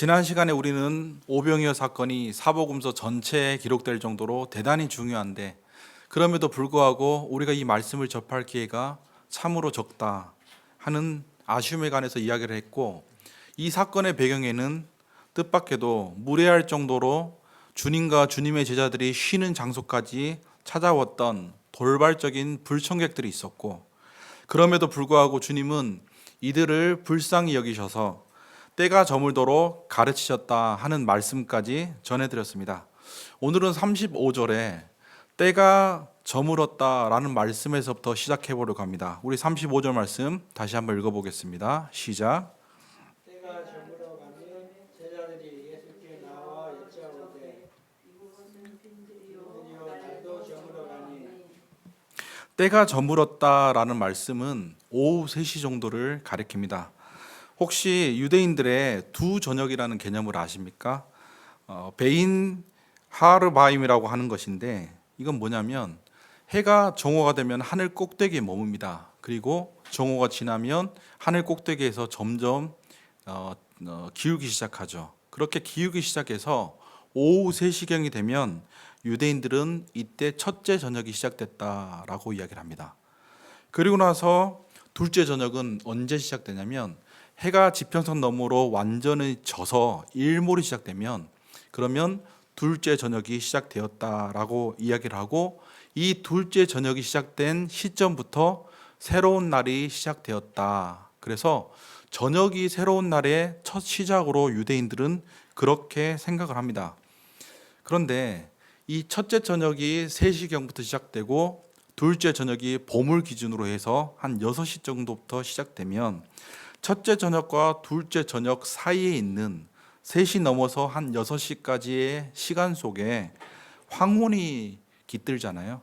지난 시간에 우리는 오병이어 사건이 사복음서 전체에 기록될 정도로 대단히 중요한데, 그럼에도 불구하고 우리가 이 말씀을 접할 기회가 참으로 적다 하는 아쉬움에 관해서 이야기를 했고, 이 사건의 배경에는 뜻밖에도 무례할 정도로 주님과 주님의 제자들이 쉬는 장소까지 찾아왔던 돌발적인 불청객들이 있었고, 그럼에도 불구하고 주님은 이들을 불쌍히 여기셔서 때가 저물도록 가르치셨다 하는 말씀까지 전해드렸습니다. 오늘은 35절에 때가 저물었다라는 말씀에서부터 시작해 보려고 합니다. 우리 35절 말씀 다시 한번 읽어보겠습니다. 시작. 때가 저물어 가니 제자들이 예수께 나와 여짜오되 이곳은요 날도 저물어 가니. 때가 저물었다라는 말씀은 오후 3시 정도를 가리킵니다. 혹시 유대인들의 두 저녁이라는 개념을 아십니까? 베인 하르바임이라고 하는 것인데, 이건 뭐냐면 해가 정오가 되면 하늘 꼭대기에 머뭅니다. 그리고 정오가 지나면 하늘 꼭대기에서 점점 기울기 시작하죠. 그렇게 기울기 시작해서 오후 3시경이 되면 유대인들은 이때 첫째 저녁이 시작됐다라고 이야기를 합니다. 그리고 나서 둘째 저녁은 언제 시작되냐면 해가 지평선 너머로 완전히 져서 일몰이 시작되면, 그러면 둘째 저녁이 시작되었다라고 이야기를 하고, 이 둘째 저녁이 시작된 시점부터 새로운 날이 시작되었다. 그래서 저녁이 새로운 날의 첫 시작으로 유대인들은 그렇게 생각을 합니다. 그런데 이 첫째 저녁이 3시경부터 시작되고 둘째 저녁이 봄을 기준으로 해서 한 6시 정도부터 시작되면, 첫째 저녁과 둘째 저녁 사이에 있는 3시 넘어서 한 6시까지의 시간 속에 황혼이 깃들잖아요.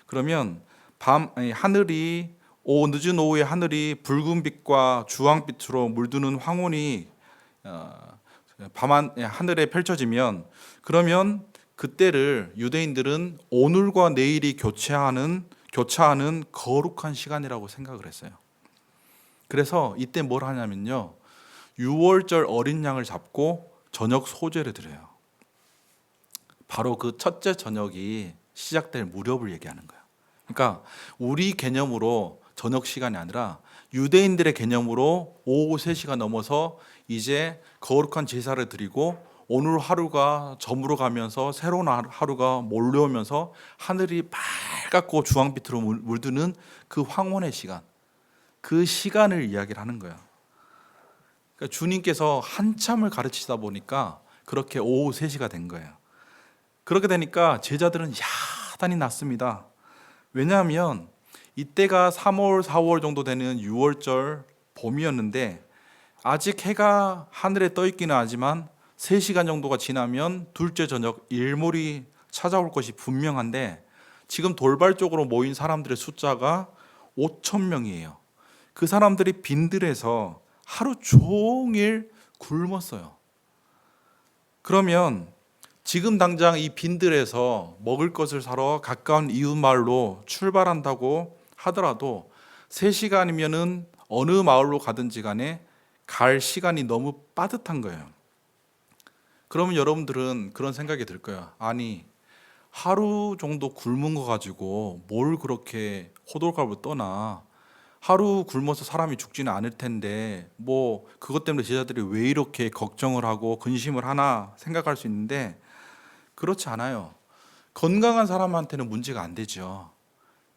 그러면 하늘이 늦은 오후에 하늘이 붉은 빛과 주황빛으로 물드는 황혼이 하늘에 펼쳐지면, 그러면 그때를 유대인들은 오늘과 내일이 교차하는 거룩한 시간이라고 생각을 했어요. 그래서 이때 뭘 하냐면요, 유월절 어린 양을 잡고 저녁 소제를 드려요. 바로 그 첫째 저녁이 시작될 무렵을 얘기하는 거예요. 그러니까 우리 개념으로 저녁 시간이 아니라 유대인들의 개념으로 오후 3시가 넘어서 이제 거룩한 제사를 드리고 오늘 하루가 저물어 가면서 새로운 하루가 몰려오면서 하늘이 빨갛고 주황빛으로 물드는 그 황혼의 시간, 그 시간을 이야기를 하는 거예요. 그러니까 주님께서 한참을 가르치다 보니까 그렇게 오후 3시가 된 거예요. 그렇게 되니까 제자들은 야단이 났습니다. 왜냐하면 이때가 3월, 4월 정도 되는 유월절 봄이었는데, 아직 해가 하늘에 떠 있기는 하지만 3시간 정도가 지나면 둘째 저녁 일몰이 찾아올 것이 분명한데, 지금 돌발적으로 모인 사람들의 숫자가 5,000명이에요. 그 사람들이 빈들에서 하루 종일 굶었어요. 그러면 지금 당장 이 빈들에서 먹을 것을 사러 가까운 이웃 마을로 출발한다고 하더라도 3시간이면은 어느 마을로 가든지 간에 갈 시간이 너무 빠듯한 거예요. 그러면 여러분들은 그런 생각이 들 거예요. 아니, 하루 정도 굶은 거 가지고 뭘 그렇게 호들갑을 떠나. 하루 굶어서 사람이 죽지는 않을 텐데 뭐 그것 때문에 제자들이 왜 이렇게 걱정을 하고 근심을 하나 생각할 수 있는데, 그렇지 않아요. 건강한 사람한테는 문제가 안 되죠.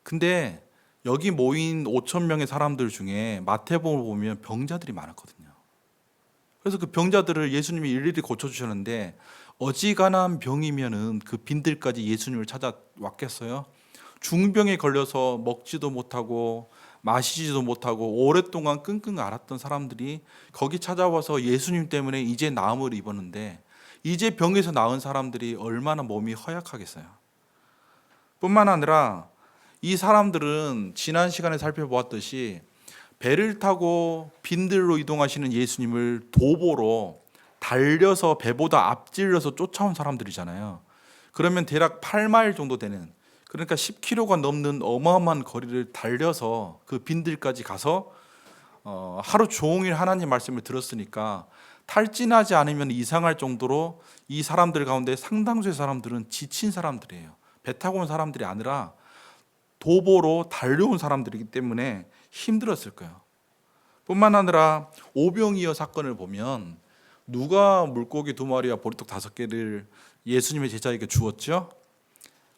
근데 여기 모인 5,000명의 사람들 중에 마태복음을 보면 병자들이 많았거든요. 그래서 그 병자들을 예수님이 일일이 고쳐주셨는데, 어지간한 병이면은 그 빈들까지 예수님을 찾아왔겠어요? 중병에 걸려서 먹지도 못하고 마시지도 못하고 오랫동안 끙끙 앓았던 사람들이 거기 찾아와서 예수님 때문에 이제 나음을 입었는데, 이제 병에서 나은 사람들이 얼마나 몸이 허약하겠어요. 뿐만 아니라 이 사람들은 지난 시간에 살펴보았듯이 배를 타고 빈들로 이동하시는 예수님을 도보로 달려서 배보다 앞질러서 쫓아온 사람들이잖아요. 그러면 대략 8마일 정도 되는, 그러니까 10km가 넘는 어마어마한 거리를 달려서 그 빈들까지 가서 하루 종일 하나님 말씀을 들었으니까 탈진하지 않으면 이상할 정도로 이 사람들 가운데 상당수의 사람들은 지친 사람들이에요. 배 타고 온 사람들이 아니라 도보로 달려온 사람들이기 때문에 힘들었을 거예요. 뿐만 아니라 오병이어 사건을 보면 누가 물고기 2마리와 보리떡 5개를 예수님의 제자에게 주었죠?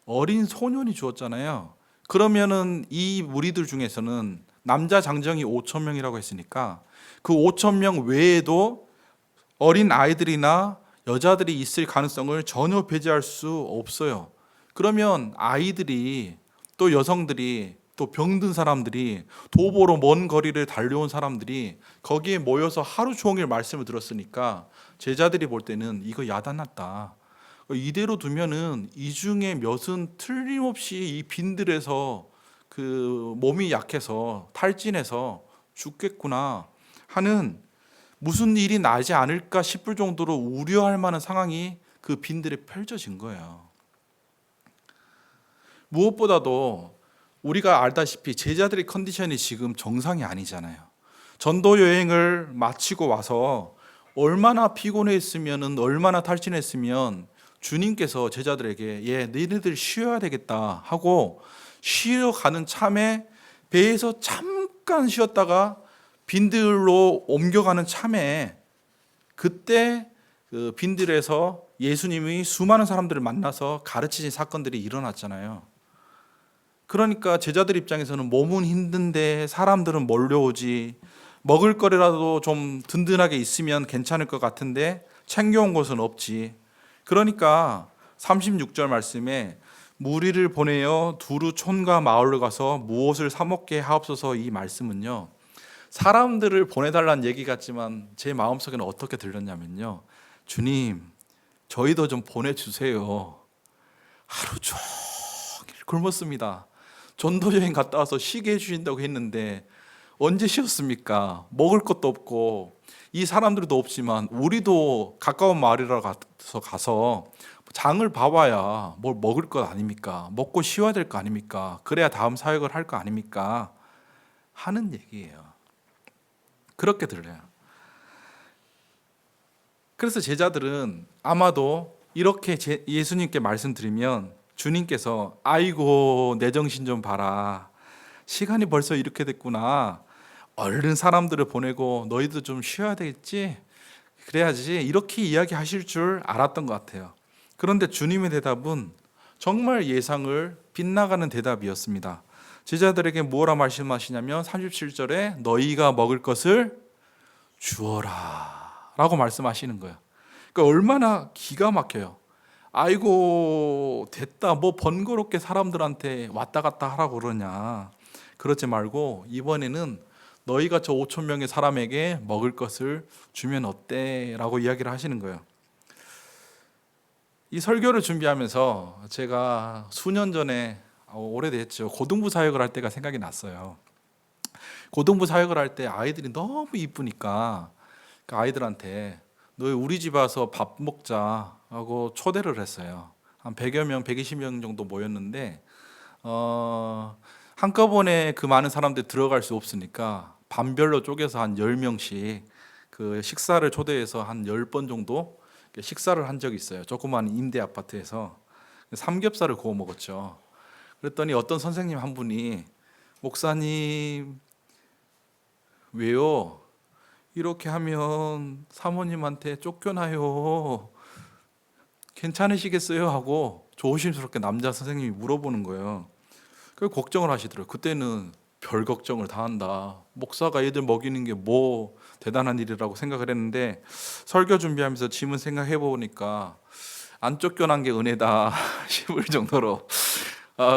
어린 소년이 주었잖아요. 그러면은 이 무리들 중에서는 남자 장정이 5천 명이라고 했으니까 그 5천 명 외에도 어린 아이들이나 여자들이 있을 가능성을 전혀 배제할 수 없어요. 그러면 아이들이 또 여성들이 또 병든 사람들이 도보로 먼 거리를 달려온 사람들이 거기에 모여서 하루 종일 말씀을 들었으니까 제자들이 볼 때는 이거 야단났다. 이대로 두면은 이 중에 몇은 틀림없이 이 빈들에서 그 몸이 약해서 탈진해서 죽겠구나 하는 무슨 일이 나지 않을까 싶을 정도로 우려할 만한 상황이 그 빈들에 펼쳐진 거예요. 무엇보다도 우리가 알다시피 제자들의 컨디션이 지금 정상이 아니잖아요. 전도 여행을 마치고 와서 얼마나 피곤했으면 얼마나 탈진했으면 주님께서 제자들에게 너희들 쉬어야 되겠다 하고 쉬러 가는 참에 배에서 잠깐 쉬었다가 빈들로 옮겨가는 참에 그때 그 빈들에서 예수님이 수많은 사람들을 만나서 가르치신 사건들이 일어났잖아요. 그러니까 제자들 입장에서는 몸은 힘든데 사람들은 몰려오지, 먹을 거리라도 좀 든든하게 있으면 괜찮을 것 같은데 챙겨온 것은 없지. 그러니까 36절 말씀에 무리를 보내어 두루 촌과 마을로 가서 무엇을 사 먹게 하옵소서, 이 말씀은요, 사람들을 보내달라는 얘기 같지만 제 마음속에는 어떻게 들렸냐면요, 주님 저희도 좀 보내주세요. 하루 종일 굶었습니다. 전도여행 갔다 와서 쉬게 해주신다고 했는데 언제 쉬었습니까? 먹을 것도 없고 이 사람들도 없지만 우리도 가까운 마을이라 가서 장을 봐봐야 뭘 먹을 것 아닙니까? 먹고 쉬어야 될 거 아닙니까? 그래야 다음 사역을 할 거 아닙니까? 하는 얘기예요. 그렇게 들려요. 그래서 제자들은 아마도 이렇게 예수님께 말씀드리면 주님께서 아이고 내 정신 좀 봐라, 시간이 벌써 이렇게 됐구나, 얼른 사람들을 보내고 너희도 좀 쉬어야 되겠지, 그래야지, 이렇게 이야기하실 줄 알았던 것 같아요. 그런데 주님의 대답은 정말 예상을 빗나가는 대답이었습니다. 제자들에게 뭐라 말씀하시냐면 37절에 너희가 먹을 것을 주어라 라고 말씀하시는 거예요. 그러니까 얼마나 기가 막혀요. 아이고 됐다, 뭐 번거롭게 사람들한테 왔다 갔다 하라고 그러냐, 그러지 말고 이번에는 너희가 저 5천 명의 사람에게 먹을 것을 주면 어때? 라고 이야기를 하시는 거예요. 이 설교를 준비하면서 제가 수년 전에, 오래됐죠, 고등부 사역을 할 때가 생각이 났어요. 고등부 사역을 할 때 아이들이 너무 이쁘니까 그 아이들한테 너희 우리 집 와서 밥 먹자 하고 초대를 했어요. 한 100여 명, 120명 정도 모였는데 한꺼번에 그 많은 사람들이 들어갈 수 없으니까 반별로 쪼개서 한 10명씩 그 식사를 초대해서 한 10번 정도 식사를 한 적이 있어요. 조그만 임대 아파트에서 삼겹살을 구워 먹었죠. 그랬더니 어떤 선생님 한 분이, 목사님 왜요? 이렇게 하면 사모님한테 쫓겨나요. 괜찮으시겠어요? 하고 조심스럽게 남자 선생님이 물어보는 거예요. 그래서 걱정을 하시더라고요. 그때는 별 걱정을 다 한다, 목사가 애들 먹이는 게 뭐 대단한 일이라고 생각을 했는데 설교 준비하면서 지문 생각해 보니까 안 쫓겨난 게 은혜다 싶을 정도로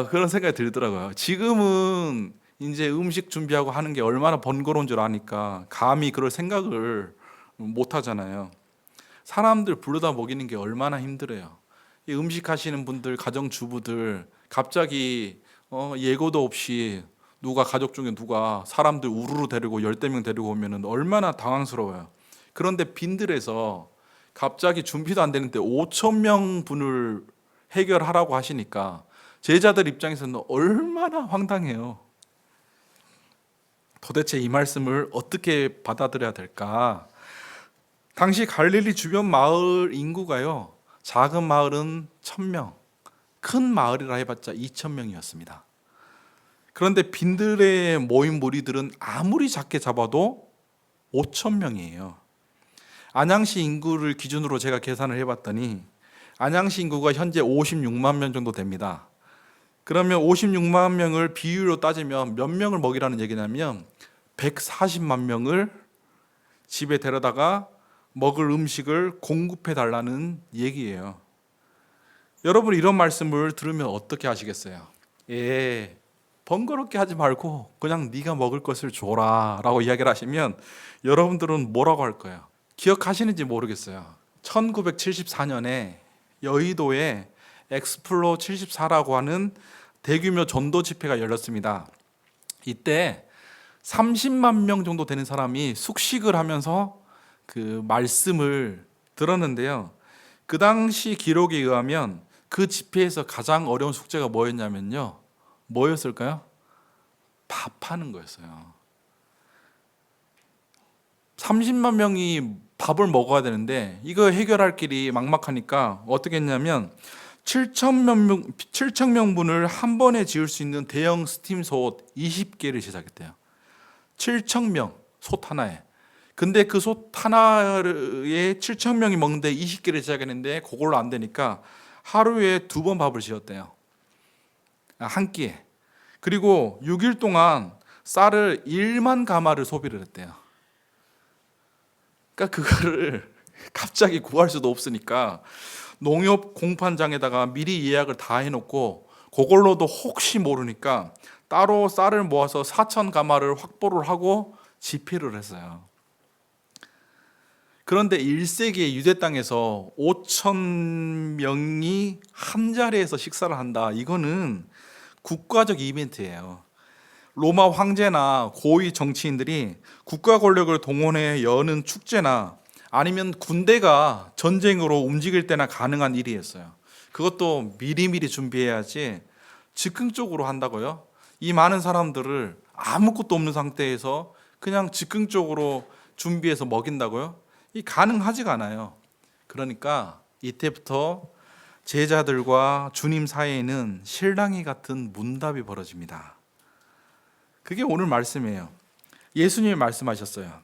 그런 생각이 들더라고요. 지금은 이제 음식 준비하고 하는 게 얼마나 번거로운 줄 아니까 감히 그럴 생각을 못 하잖아요. 사람들 불러다 먹이는 게 얼마나 힘들어요. 이 음식 하시는 분들, 가정주부들 갑자기 예고도 없이 누가 가족 중에 누가 사람들 우르르 데리고 10명 데리고 오면 얼마나 당황스러워요. 그런데 빈들에서 갑자기 준비도 안 되는데 5천 명 분을 해결하라고 하시니까 제자들 입장에서는 얼마나 황당해요. 도대체 이 말씀을 어떻게 받아들여야 될까? 당시 갈릴리 주변 마을 인구가요, 작은 마을은 1,000명, 큰 마을이라 해봤자 2,000명이었습니다. 그런데 빈들의 모인 무리들은 아무리 작게 잡아도 5,000명이에요. 안양시 인구를 기준으로 제가 계산을 해봤더니 안양시 인구가 현재 56만 명 정도 됩니다. 그러면 56만 명을 비율로 따지면 몇 명을 먹이라는 얘기냐면 140만 명을 집에 데려다가 먹을 음식을 공급해 달라는 얘기예요. 여러분, 이런 말씀을 들으면 어떻게 하시겠어요? 예, 번거롭게 하지 말고 그냥 네가 먹을 것을 줘라 라고 이야기를 하시면 여러분들은 뭐라고 할 거예요? 기억하시는지 모르겠어요. 1974년에 여의도에 엑스플로 74라고 하는 대규모 전도 집회가 열렸습니다. 이때 30만 명 정도 되는 사람이 숙식을 하면서 그 말씀을 들었는데요. 그 당시 기록에 의하면 그 집회에서 가장 어려운 숙제가 뭐였냐면요. 뭐였을까요? 밥하는 거였어요. 30만 명이 밥을 먹어야 되는데 이거 해결할 길이 막막하니까 어떻게 했냐면 7천 명분을 한 번에 지을 수 있는 대형 스팀솥 20개를 제작했대요. 7천 명, 솥 하나에. 근데 그 솥 하나에 7천 명이 먹는데 20개를 제작했는데 그걸로 안 되니까 하루에 2번 밥을 지었대요. 한 끼에. 그리고 6일 동안 쌀을 1만 가마를 소비를 했대요. 그러니까 그거를 갑자기 구할 수도 없으니까 농협 공판장에다가 미리 예약을 다 해놓고 그걸로도 혹시 모르니까 따로 쌀을 모아서 4천 가마를 확보를 하고 집회를 했어요. 그런데 1세기의 유대 땅에서 5천 명이 한 자리에서 식사를 한다. 이거는 국가적 이벤트예요. 로마 황제나 고위 정치인들이 국가 권력을 동원해 여는 축제나 아니면 군대가 전쟁으로 움직일 때나 가능한 일이었어요. 그것도 미리미리 준비해야지 즉흥적으로 한다고요? 이 많은 사람들을 아무것도 없는 상태에서 그냥 즉흥적으로 준비해서 먹인다고요? 이 가능하지가 않아요. 그러니까 이때부터 제자들과 주님 사이에는 실랑이 같은 문답이 벌어집니다. 그게 오늘 말씀이에요. 예수님이 말씀하셨어요.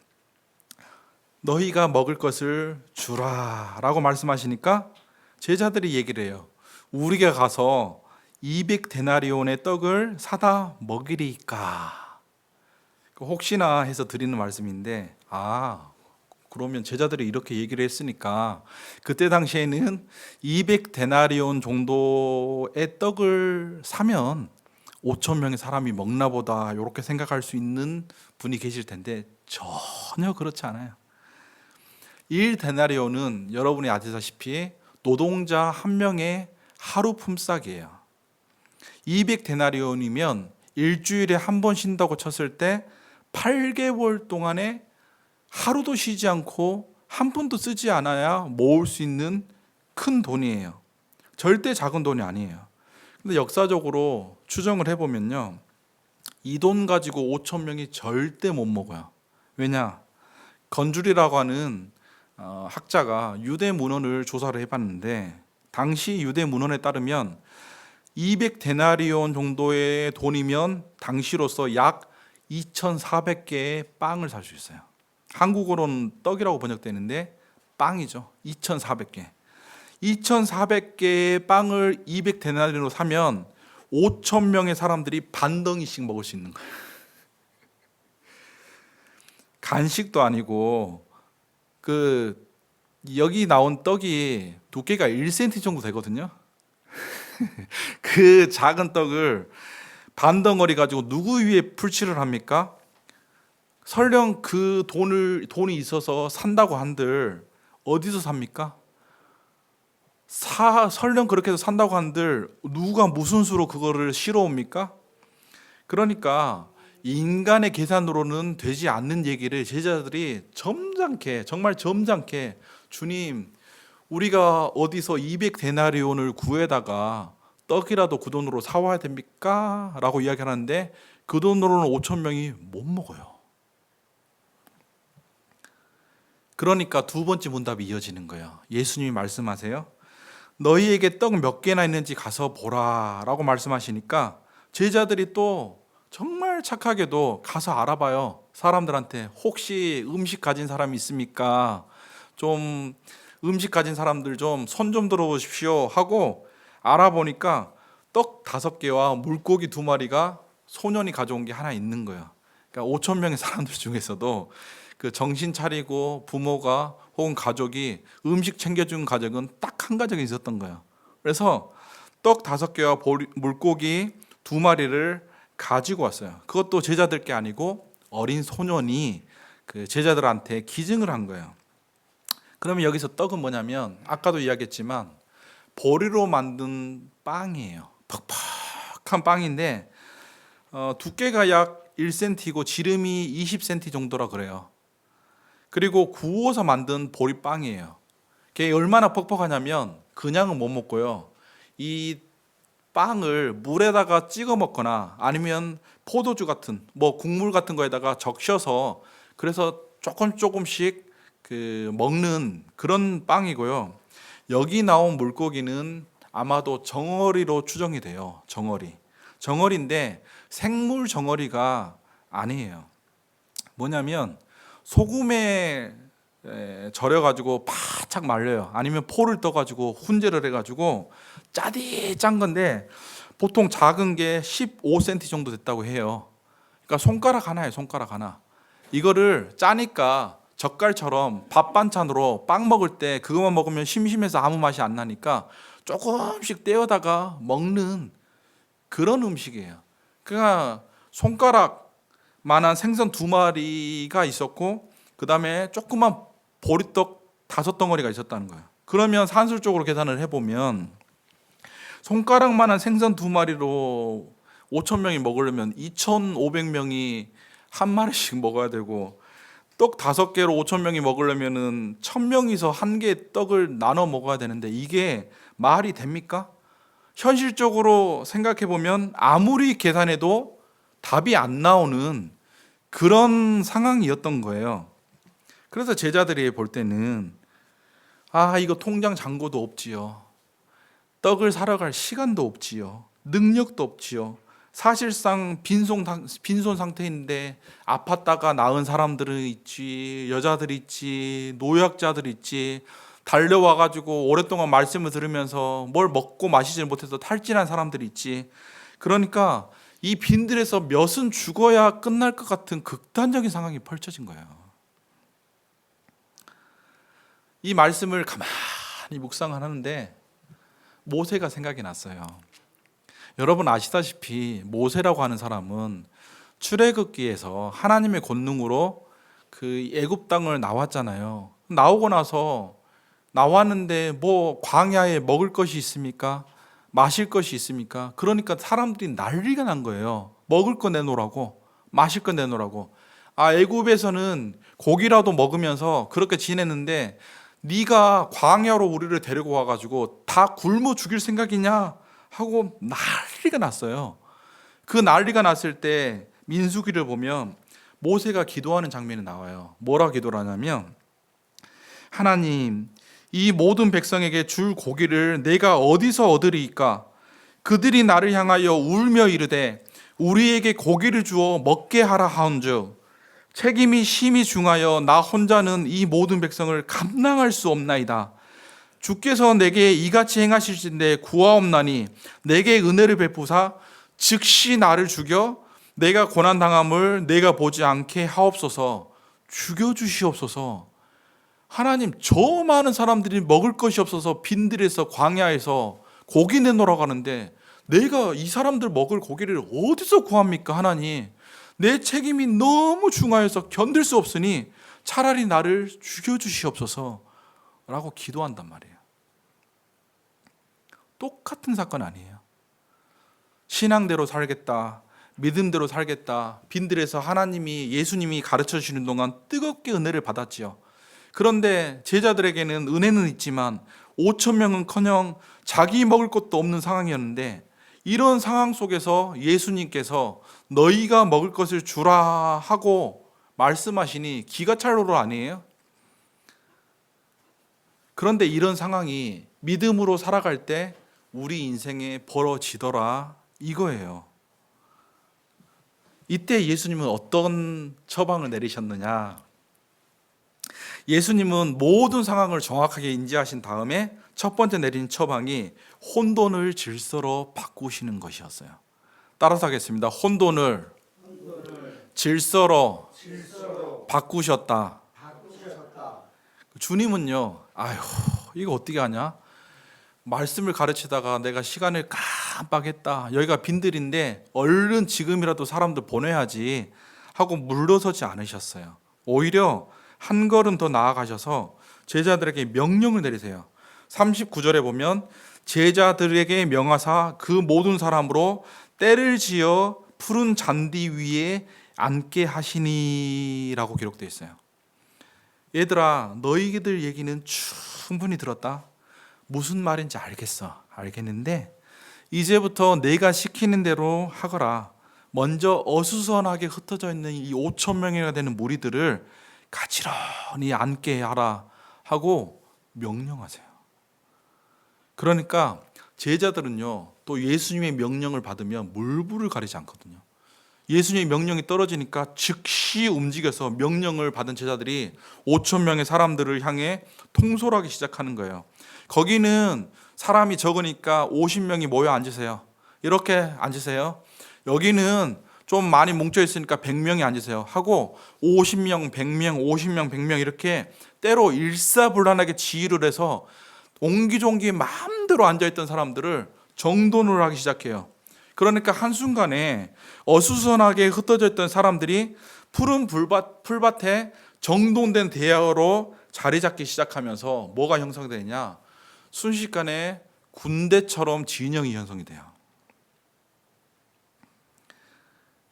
너희가 먹을 것을 주라 라고 말씀하시니까 제자들이 얘기를 해요. 우리가 가서 200데나리온의 떡을 사다 먹이리까. 혹시나 해서 드리는 말씀인데, 그러면 제자들이 이렇게 얘기를 했으니까 그때 당시에는 200데나리온 정도의 떡을 사면 5천 명의 사람이 먹나 보다 이렇게 생각할 수 있는 분이 계실 텐데 전혀 그렇지 않아요. 1데나리온은 여러분이 아시다시피 노동자 한 명의 하루 품삯이에요. 200데나리온이면 일주일에 한 번 쉰다고 쳤을 때 8개월 동안에 하루도 쉬지 않고 한 푼도 쓰지 않아야 모을 수 있는 큰 돈이에요. 절대 작은 돈이 아니에요. 근데 역사적으로 추정을 해보면요, 이 돈 가지고 5천 명이 절대 못 먹어요. 왜냐? 건줄이라고 하는 학자가 유대 문헌을 조사를 해봤는데 당시 유대 문헌에 따르면 200데나리온 정도의 돈이면 당시로서 약 2,400개의 빵을 살 수 있어요. 한국어로는 떡이라고 번역되는데 빵이죠. 2,400개. 2,400개의 빵을 200데나리온으로 사면 5천 명의 사람들이 반덩이씩 먹을 수 있는 거예요. 간식도 아니고 여기 나온 떡이 두께가 1cm 정도 되거든요. 그 작은 떡을 반덩어리 가지고 누구 위에 풀칠을 합니까? 설령 그 돈이 있어서 산다고 한들 어디서 삽니까? 설령 그렇게 해서 산다고 한들 누가 무슨 수로 그거를 실어옵니까? 그러니까 인간의 계산으로는 되지 않는 얘기를 제자들이 정말 점잖게 주님, 우리가 어디서 200데나리온을 구해다가 떡이라도 그 돈으로 사와야 됩니까? 라고 이야기하는데 그 돈으로는 5천 명이 못 먹어요. 그러니까 두 번째 문답이 이어지는 거예요. 예수님이 말씀하세요. 너희에게 떡 몇 개나 있는지 가서 보라 라고 말씀하시니까 제자들이 또 정말 착하게도 가서 알아봐요. 사람들한테 혹시 음식 가진 사람이 있습니까? 좀 음식 가진 사람들 좀 손 좀 들어보십시오 하고 알아보니까 떡 5개와 물고기 2마리가 소년이 가져온 게 하나 있는 거예요. 그러니까 5천 명의 사람들 중에서도 그 정신 차리고 부모가 혹은 가족이 음식 챙겨준 가족은 딱 한 가족이 있었던 거예요. 그래서 떡 5개와 물고기 2마리를 가지고 왔어요. 그것도 제자들 게 아니고 어린 소년이 그 제자들한테 기증을 한 거예요. 그러면 여기서 떡은 뭐냐면 아까도 이야기했지만 보리로 만든 빵이에요. 퍽퍽한 빵인데 두께가 약 1cm이고 지름이 20cm 정도라 그래요. 그리고 구워서 만든 보리빵이에요. 그게 얼마나 퍽퍽하냐면 그냥은 못 먹고요. 이 빵을 물에다가 찍어 먹거나 아니면 포도주 같은 뭐 국물 같은 거에다가 적셔서 그래서 조금씩 그 먹는 그런 빵이고요. 여기 나온 물고기는 아마도 정어리로 추정이 돼요. 정어리인데 생물 정어리가 아니에요. 뭐냐면 소금에 절여가지고 바짝 말려요. 아니면 포를 떠가지고 훈제를 해가지고 짠 건데 보통 작은 게 15cm 정도 됐다고 해요. 그러니까 손가락 하나예요. 손가락 하나. 이거를 짜니까 젓갈처럼 밥 반찬으로 빵 먹을 때 그것만 먹으면 심심해서 아무 맛이 안 나니까 조금씩 떼어다가 먹는 그런 음식이에요. 그러니까 손가락만한 생선 2마리가 있었고 그 다음에 조그만 보리떡 5덩어리가 있었다는 거예요. 그러면 산술적으로 계산을 해보면 손가락만한 생선 2마리로 5천 명이 먹으려면 2,500명이 한 마리씩 먹어야 되고 떡 5개로 5천 명이 먹으려면은 1,000명이서 한 개의 떡을 나눠 먹어야 되는데 이게 말이 됩니까? 현실적으로 생각해 보면 아무리 계산해도 답이 안 나오는 그런 상황이었던 거예요. 그래서 제자들이 볼 때는 이거 통장 잔고도 없지요. 떡을 사러 갈 시간도 없지요. 능력도 없지요. 사실상 빈손 상태인데 아팠다가 나은 사람들은 있지, 여자들 있지, 노약자들 있지, 달려와가지고 오랫동안 말씀을 들으면서 뭘 먹고 마시지 못해서 탈진한 사람들이 있지. 그러니까 이 빈들에서 몇은 죽어야 끝날 것 같은 극단적인 상황이 펼쳐진 거예요. 이 말씀을 가만히 묵상하는데 모세가 생각이 났어요. 여러분 아시다시피 모세라고 하는 사람은 출애굽기에서 하나님의 권능으로 그 애굽 땅을 나왔잖아요. 나오고 나서 나왔는데 뭐 광야에 먹을 것이 있습니까? 마실 것이 있습니까? 그러니까 사람들이 난리가 난 거예요. 먹을 거 내놓으라고, 마실 거 내놓으라고. 애굽에서는 고기라도 먹으면서 그렇게 지냈는데 네가 광야로 우리를 데리고 와가지고 다 굶어 죽일 생각이냐 하고 난리가 났어요. 그 난리가 났을 때 민수기를 보면 모세가 기도하는 장면이 나와요. 뭐라 기도를 하냐면 하나님, 이 모든 백성에게 줄 고기를 내가 어디서 얻으리이까? 그들이 나를 향하여 울며 이르되 우리에게 고기를 주어 먹게 하라 하온즉 책임이 심히 중하여 나 혼자는 이 모든 백성을 감당할 수 없나이다. 주께서 내게 이같이 행하실진데 구하옵나니 내게 은혜를 베푸사 즉시 나를 죽여 내가 고난당함을 내가 보지 않게 하옵소서. 죽여주시옵소서. 하나님, 저 많은 사람들이 먹을 것이 없어서 빈들에서 광야에서 고기 내놓으라고 하는데 내가 이 사람들 먹을 고기를 어디서 구합니까? 하나님, 내 책임이 너무 중하여서 견딜 수 없으니 차라리 나를 죽여주시옵소서 라고 기도한단 말이에요. 똑같은 사건 아니에요. 신앙대로 살겠다, 믿음대로 살겠다, 빈들에서 하나님이 예수님이 가르쳐 주시는 동안 뜨겁게 은혜를 받았지요. 그런데 제자들에게는 은혜는 있지만 5천 명은커녕 자기 먹을 것도 없는 상황이었는데 이런 상황 속에서 예수님께서 너희가 먹을 것을 주라 하고 말씀하시니 기가 찰 노릇 아니에요? 그런데 이런 상황이 믿음으로 살아갈 때 우리 인생에 벌어지더라 이거예요. 이때 예수님은 어떤 처방을 내리셨느냐? 예수님은 모든 상황을 정확하게 인지하신 다음에 첫 번째 내린 처방이 혼돈을 질서로 바꾸시는 것이었어요. 따라서 하겠습니다. 혼돈을 질서로 바꾸셨다. 주님은요, 아휴, 이거 어떻게 하냐? 말씀을 가르치다가 내가 시간을 깜빡했다. 여기가 빈들인데 얼른 지금이라도 사람들 보내야지 하고 물러서지 않으셨어요. 오히려 한 걸음 더 나아가셔서 제자들에게 명령을 내리세요. 39절에 보면 제자들에게 명하사 그 모든 사람으로 때를 지어 푸른 잔디 위에 앉게 하시니라고 기록되어 있어요. 얘들아, 너희들 얘기는 충분히 들었다. 무슨 말인지 알겠는데 이제부터 내가 시키는 대로 하거라. 먼저 어수선하게 흩어져 있는 이 5천 명이나 되는 무리들을 가지런히 앉게 하라 하고 명령하세요. 그러니까 제자들은요, 또 예수님의 명령을 받으면 물불을 가리지 않거든요. 예수님의 명령이 떨어지니까 즉시 움직여서 명령을 받은 제자들이 5천 명의 사람들을 향해 통솔하기 시작하는 거예요. 거기는 사람이 적으니까 50명이 모여 앉으세요. 이렇게 앉으세요. 여기는 좀 많이 뭉쳐 있으니까 100명이 앉으세요 하고 50명, 100명, 50명, 100명 이렇게 때로 일사불란하게 지휘를 해서 옹기종기 마음대로 앉아있던 사람들을 정돈을 하기 시작해요. 그러니까 한순간에 어수선하게 흩어져 있던 사람들이 푸른 풀밭에 정돈된 대야로 자리 잡기 시작하면서 뭐가 형성되냐? 순식간에 군대처럼 진영이 형성이 돼요.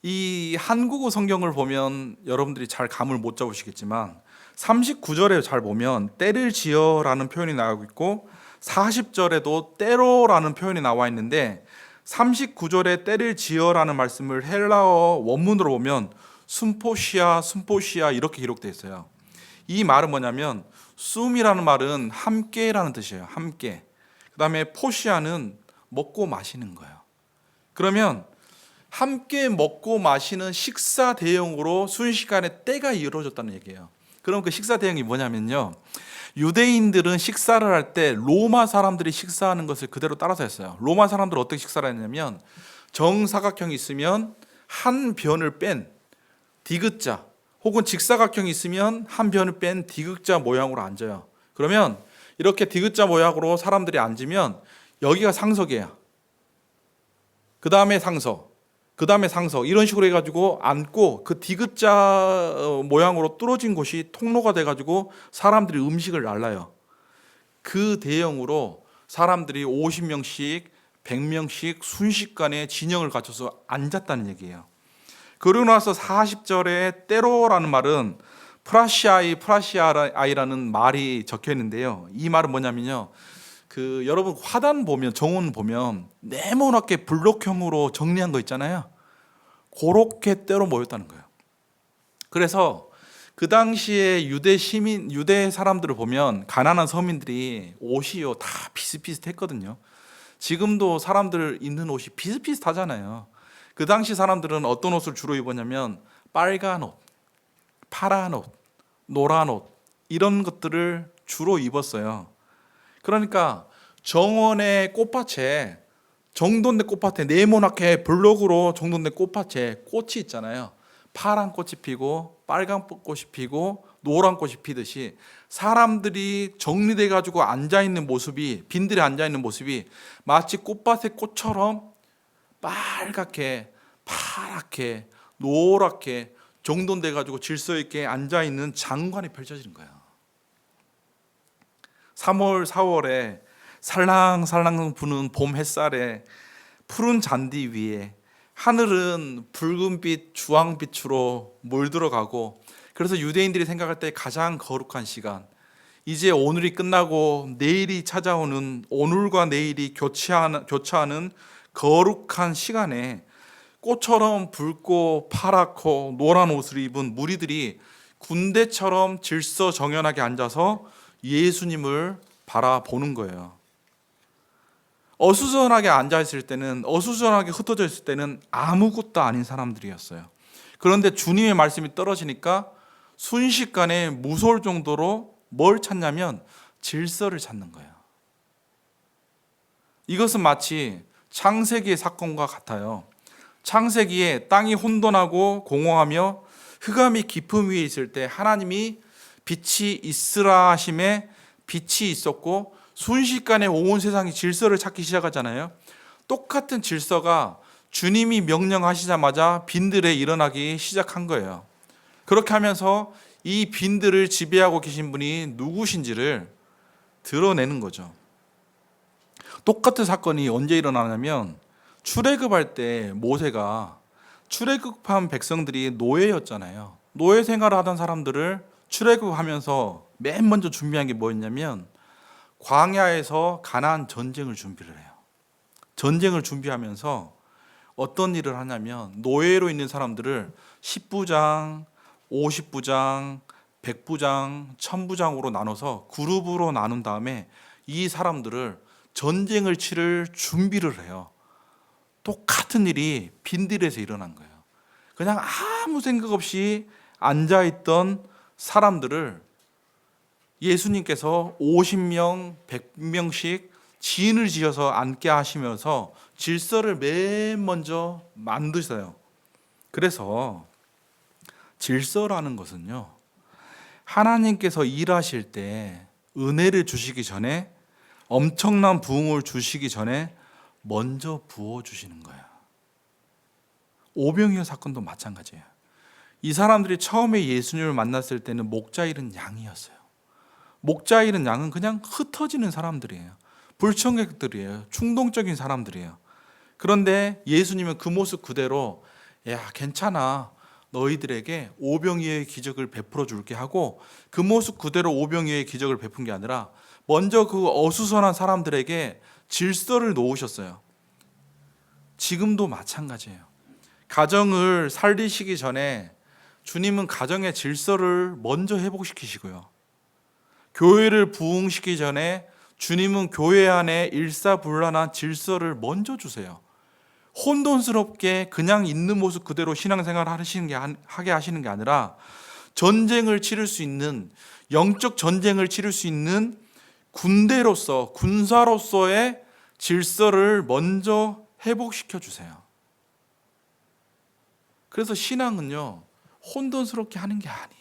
이 한국어 성경을 보면 여러분들이 잘 감을 못 잡으시겠지만 39절에 잘 보면 때를 지어라는 표현이 나오고 있고 40절에도 때로라는 표현이 나와 있는데 39절에 때를 지어라는 말씀을 헬라어 원문으로 보면 순포시아 이렇게 기록되어 있어요. 이 말은 뭐냐면 숨이라는 말은 함께라는 뜻이에요. 함께. 그 다음에 포시아는 먹고 마시는 거예요. 그러면 함께 먹고 마시는 식사 대용으로 순식간에 때가 이루어졌다는 얘기예요. 그럼 그 식사 대용이 뭐냐면요, 유대인들은 식사를 할 때 로마 사람들이 식사하는 것을 그대로 따라서 했어요. 로마 사람들은 어떻게 식사를 했냐면 정사각형이 있으면 한 변을 뺀 디귿자 혹은 직사각형이 있으면 한 변을 뺀 디귿자 모양으로 앉아요. 그러면 이렇게 디귿자 모양으로 사람들이 앉으면 여기가 상석이에요. 그 다음에 상석, 그 다음에 상석, 이런 식으로 해가지고 앉고 그 디귿자 모양으로 뚫어진 곳이 통로가 돼가지고 사람들이 음식을 날라요. 그 대형으로 사람들이 50명씩 100명씩 순식간에 진영을 갖춰서 앉았다는 얘기예요. 그러고 나서 40절에 때로라는 말은 프라시아이라는 말이 적혀 있는데요. 이 말은 뭐냐면요, 여러분 화단 보면, 정원 보면 네모나게 블록형으로 정리한 거 있잖아요. 그렇게 때로 모였다는 거예요. 그래서 그 당시에 유대 사람들을 보면 가난한 서민들이 옷이요 다 비슷비슷했거든요. 지금도 사람들 입는 옷이 비슷비슷하잖아요. 그 당시 사람들은 어떤 옷을 주로 입었냐면 빨간 옷, 파란 옷, 노란 옷, 이런 것들을 주로 입었어요. 그러니까 정원의 꽃밭에, 정돈된 꽃밭에, 네모나게 블록으로 정돈된 꽃밭에 꽃이 있잖아요. 파란 꽃이 피고 빨간 꽃이 피고 노란 꽃이 피듯이 사람들이 정리돼 가지고 앉아 있는 모습이, 빈들에 앉아 있는 모습이 마치 꽃밭의 꽃처럼 빨갛게, 파랗게, 노랗게 정돈돼 가지고 질서 있게 앉아 있는 장관이 펼쳐지는 거예요. 3월, 4월에 살랑살랑 부는 봄 햇살에 푸른 잔디 위에 하늘은 붉은빛, 주황빛으로 물들어가고, 그래서 유대인들이 생각할 때 가장 거룩한 시간, 이제 오늘이 끝나고 내일이 찾아오는, 오늘과 내일이 교차하는 거룩한 시간에 꽃처럼 붉고 파랗고 노란 옷을 입은 무리들이 군대처럼 질서정연하게 앉아서 예수님을 바라보는 거예요. 어수선하게 앉아있을 때는, 어수선하게 흩어져 있을 때는 아무것도 아닌 사람들이었어요. 그런데 주님의 말씀이 떨어지니까 순식간에 무서울 정도로 뭘 찾냐면 질서를 찾는 거예요. 이것은 마치 창세기의 사건과 같아요. 창세기에 땅이 혼돈하고 공허하며 흑암이 깊음 위에 있을 때 하나님이 빛이 있으라 하심에 빛이 있었고 순식간에 온 세상이 질서를 찾기 시작하잖아요. 똑같은 질서가 주님이 명령하시자마자 빈들에 일어나기 시작한 거예요. 그렇게 하면서 이 빈들을 지배하고 계신 분이 누구신지를 드러내는 거죠. 똑같은 사건이 언제 일어나냐면 출애굽할 때 모세가 출애굽한 백성들이 노예였잖아요. 노예 생활을 하던 사람들을 출애굽하면서 맨 먼저 준비한 게 뭐였냐면 광야에서 가나안 전쟁을 준비를 해요. 전쟁을 준비하면서 어떤 일을 하냐면 노예로 있는 사람들을 10부장, 50부장, 100부장, 1000부장으로 나눠서 그룹으로 나눈 다음에 이 사람들을 전쟁을 치를 준비를 해요. 똑같은 일이 빈들에서 일어난 거예요. 그냥 아무 생각 없이 앉아있던 사람들을 예수님께서 50명, 100명씩 진을 지어서 앉게 하시면서 질서를 맨 먼저 만드세요. 그래서 질서라는 것은요, 하나님께서 일하실 때 은혜를 주시기 전에, 엄청난 부흥을 주시기 전에 먼저 부어주시는 거예요. 오병이어 사건도 마찬가지예요. 이 사람들이 처음에 예수님을 만났을 때는 목자 잃은 양이었어요. 목자 잃은 양은 그냥 흩어지는 사람들이에요. 불청객들이에요. 충동적인 사람들이에요. 그런데 예수님은 그 모습 그대로 야 괜찮아, 너희들에게 오병이어의 기적을 베풀어 줄게 하고 그 모습 그대로 오병이어의 기적을 베푼 게 아니라 먼저 그 어수선한 사람들에게 질서를 놓으셨어요. 지금도 마찬가지예요. 가정을 살리시기 전에 주님은 가정의 질서를 먼저 회복시키시고요. 교회를 부흥시키기 전에 주님은 교회 안에 일사불란한 질서를 먼저 주세요. 혼돈스럽게 그냥 있는 모습 그대로 신앙생활을 하게 하시는 게 아니라 전쟁을 치를 수 있는, 영적 전쟁을 치를 수 있는 군대로서, 군사로서의 질서를 먼저 회복시켜 주세요. 그래서 신앙은요, 혼돈스럽게 하는 게 아니에요.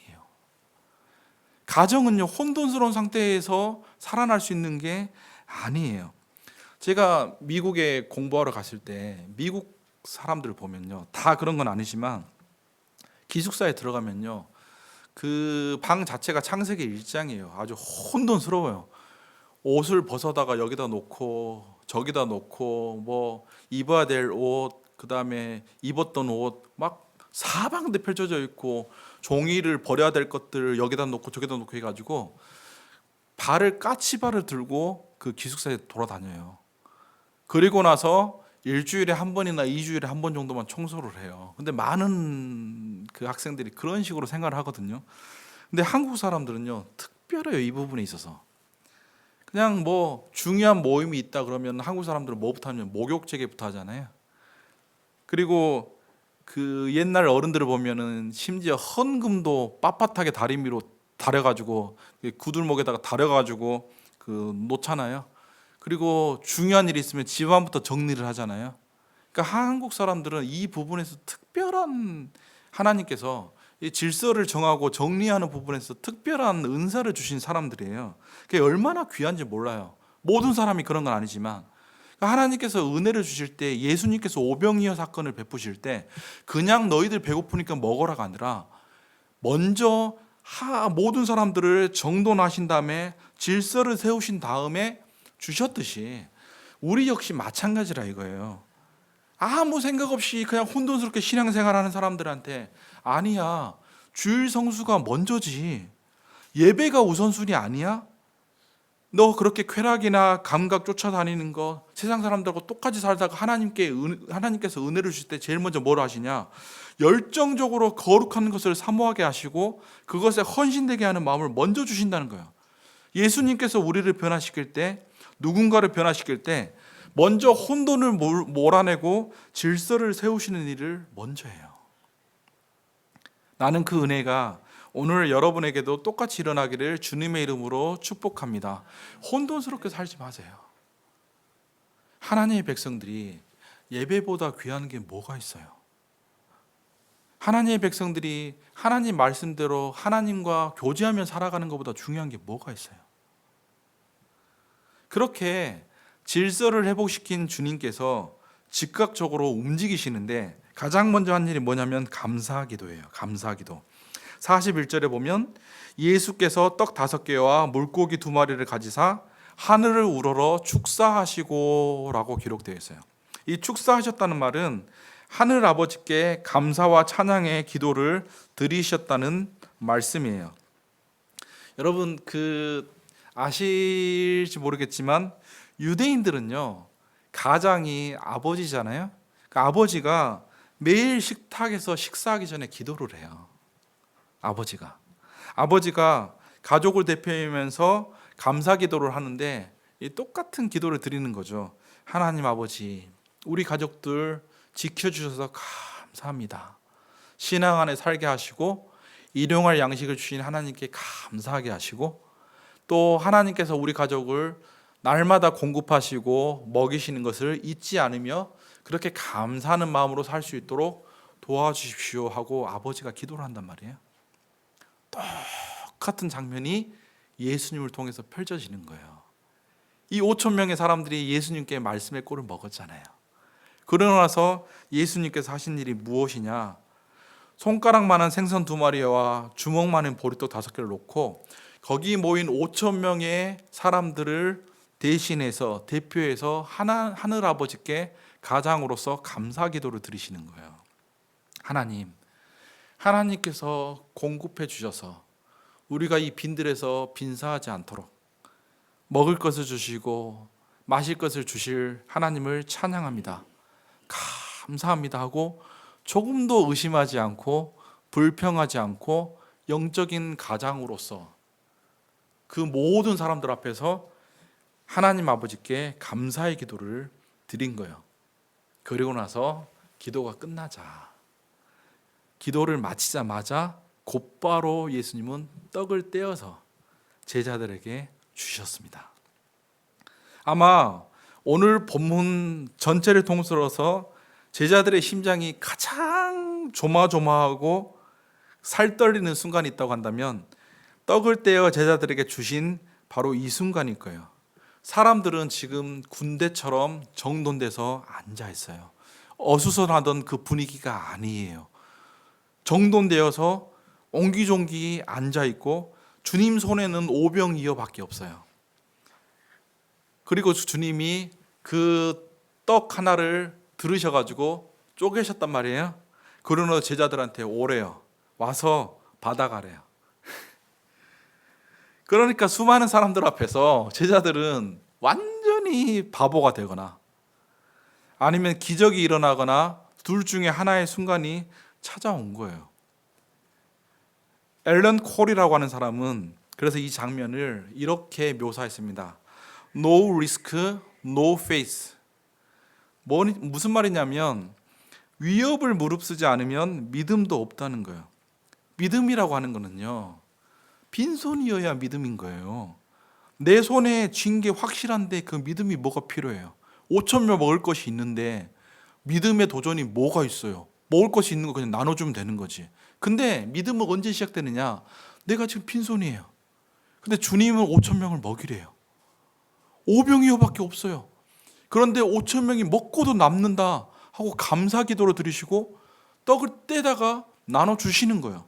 가정은요, 혼돈스러운 상태에서 살아날 수 있는 게 아니에요. 제가 미국에 공부하러 갔을 때 미국 사람들 보면요, 다 그런 건 아니지만 기숙사에 들어가면요, 그 방 자체가 창세기 1장이에요. 아주 혼돈스러워요. 옷을 벗어다가 여기다 놓고 저기다 놓고 뭐 입어야 될 옷, 그다음에 입었던 옷 막 사방대 펼쳐져 있고 종이를 버려야 될 것들 여기다 놓고 저기다 놓고 해가지고 까치발을 들고 그 기숙사에 돌아다녀요. 그리고 나서 일주일에 한 번이나 2주일에 한 번 정도만 청소를 해요. 근데 많은 그 학생들이 그런 식으로 생활을 하거든요. 근데 한국 사람들은요, 특별해요. 이 부분에 있어서. 그냥 뭐 중요한 모임이 있다 그러면 한국 사람들은 뭐부터 하냐면 목욕제계부터 하잖아요. 그리고 그 옛날 어른들을 보면은 심지어 헌금도 빳빳하게 다리 위로 다려가지고 구들목에다가 다려가지고 그 놓잖아요. 그리고 중요한 일이 있으면 집안부터 정리를 하잖아요. 그러니까 한국 사람들은 이 부분에서 특별한, 하나님께서 이 질서를 정하고 정리하는 부분에서 특별한 은사를 주신 사람들이에요. 그게 얼마나 귀한지 몰라요. 모든 사람이 그런 건 아니지만 하나님께서 은혜를 주실 때, 예수님께서 오병이어 사건을 베푸실 때 그냥 너희들 배고프니까 먹어라가 아니라 먼저 모든 사람들을 정돈하신 다음에 질서를 세우신 다음에 주셨듯이 우리 역시 마찬가지라 이거예요. 아무 생각 없이 그냥 혼돈스럽게 신앙생활하는 사람들한테 아니야, 주일 성수가 먼저지, 예배가 우선순위 아니야? 너 그렇게 쾌락이나 감각 쫓아다니는 거, 세상 사람들하고 똑같이 살다가 하나님께서 은혜를 주실 때 제일 먼저 뭘 하시냐? 열정적으로 거룩한 것을 사모하게 하시고 그것에 헌신되게 하는 마음을 먼저 주신다는 거예요. 예수님께서 우리를 변화시킬 때, 누군가를 변화시킬 때 먼저 혼돈을 몰아내고 질서를 세우시는 일을 먼저 해요. 나는 그 은혜가 오늘 여러분에게도 똑같이 일어나기를 주님의 이름으로 축복합니다. 혼돈스럽게 살지 마세요. 하나님의 백성들이 예배보다 귀한 게 뭐가 있어요? 하나님의 백성들이 하나님 말씀대로 하나님과 교제하며 살아가는 것보다 중요한 게 뭐가 있어요? 그렇게 질서를 회복시킨 주님께서 즉각적으로 움직이시는데 가장 먼저 한 일이 뭐냐면 감사기도예요. 감사기도. 41절에 보면 예수께서 떡 5개와 물고기 2마리를 가지사 하늘을 우러러 축사하시고 라고 기록되어 있어요. 이 축사하셨다는 말은 하늘 아버지께 감사와 찬양의 기도를 드리셨다는 말씀이에요. 여러분 아실지 모르겠지만 유대인들은요 가장이 아버지잖아요. 그 아버지가 매일 식탁에서 식사하기 전에 기도를 해요. 아버지가 가족을 대표하면서 감사 기도를 하는데 이 똑같은 기도를 드리는 거죠. 하나님 아버지, 우리 가족들 지켜주셔서 감사합니다. 신앙 안에 살게 하시고 일용할 양식을 주신 하나님께 감사하게 하시고 또 하나님께서 우리 가족을 날마다 공급하시고 먹이시는 것을 잊지 않으며 그렇게 감사하는 마음으로 살 수 있도록 도와주십시오 하고 아버지가 기도를 한단 말이에요. 똑같은 장면이 예수님을 통해서 펼쳐지는 거예요. 이 5천 명의 사람들이 예수님께 말씀의 꼴을 먹었잖아요. 그러고 나서 예수님께서 하신 일이 무엇이냐? 손가락만한 생선 2마리와 주먹만한 보리떡 5개를 놓고 거기 모인 5천 명의 사람들을 대표해서 하늘 아버지께 가장으로서 감사 기도를 드리시는 거예요. 하나님께서 공급해 주셔서 우리가 이 빈들에서 빈사하지 않도록 먹을 것을 주시고 마실 것을 주실 하나님을 찬양합니다. 감사합니다 하고 조금도 의심하지 않고 불평하지 않고 영적인 가장으로서 그 모든 사람들 앞에서 하나님 아버지께 감사의 기도를 드린 거예요. 그리고 나서 기도가 끝나자 기도를 마치자마자 곧바로 예수님은 떡을 떼어서 제자들에게 주셨습니다. 아마 오늘 본문 전체를 통틀어서 제자들의 심장이 가장 조마조마하고 살떨리는 순간이 있다고 한다면 떡을 떼어 제자들에게 주신 바로 이 순간일 거예요. 사람들은 지금 군대처럼 정돈돼서 앉아 있어요. 어수선하던 그 분위기가 아니에요. 정돈되어서 옹기종기 앉아 있고 주님 손에는 오병이어밖에 없어요. 그리고 주님이 그 떡 하나를 들으셔가지고 쪼개셨단 말이에요. 그러나 제자들한테 오래요. 와서 받아가래요. 그러니까 수많은 사람들 앞에서 제자들은 완전히 바보가 되거나 아니면 기적이 일어나거나 둘 중에 하나의 순간이 찾아온 거예요. 앨런 콜이라고 하는 사람은 그래서 이 장면을 이렇게 묘사했습니다. No risk, no faith. 무슨 말이냐면 위협을 무릅쓰지 않으면 믿음도 없다는 거예요. 믿음이라고 하는 거는요, 빈손이어야 믿음인 거예요. 내 손에 쥔 게 확실한데 그 믿음이 뭐가 필요해요? 5천 명 먹을 것이 있는데 믿음의 도전이 뭐가 있어요? 먹을 것이 있는 거 그냥 나눠주면 되는 거지. 근데 믿음은 언제 시작되느냐? 내가 지금 빈손이에요. 근데 주님은 5천 명을 먹이래요. 오병이어밖에 없어요. 그런데 5천 명이 먹고도 남는다 하고 감사 기도를 드리시고 떡을 떼다가 나눠주시는 거예요.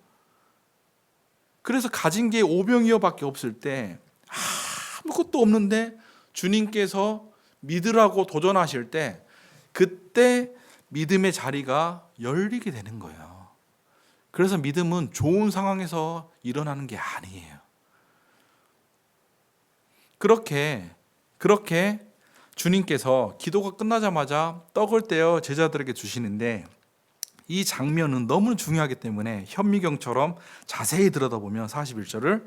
그래서 가진 게 오병이어밖에 없을 때 아무것도 없는데 주님께서 믿으라고 도전하실 때 그때 믿음의 자리가 열리게 되는 거예요. 그래서 믿음은 좋은 상황에서 일어나는 게 아니에요. 그렇게 주님께서 기도가 끝나자마자 떡을 떼어 제자들에게 주시는데 이 장면은 너무 중요하기 때문에 현미경처럼 자세히 들여다보면 41절을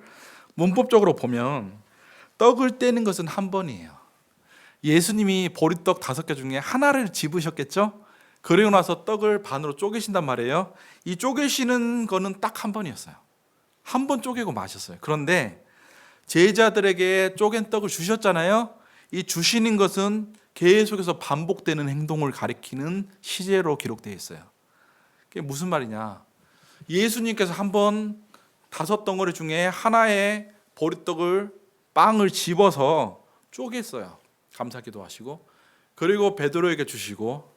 문법적으로 보면 떡을 떼는 것은 한 번이에요. 예수님이 보리떡 5개 중에 하나를 집으셨겠죠? 그리고 나서 떡을 반으로 쪼개신단 말이에요. 이 쪼개시는 거는 딱 한 번이었어요. 한 번 쪼개고 마셨어요. 그런데 제자들에게 쪼갠 떡을 주셨잖아요. 이 주시는 것은 계속해서 반복되는 행동을 가리키는 시제로 기록되어 있어요. 그게 무슨 말이냐? 예수님께서 한 번 5덩어리 중에 하나의 보리떡을 빵을 집어서 쪼갰어요. 감사기도 하시고, 그리고 베드로에게 주시고,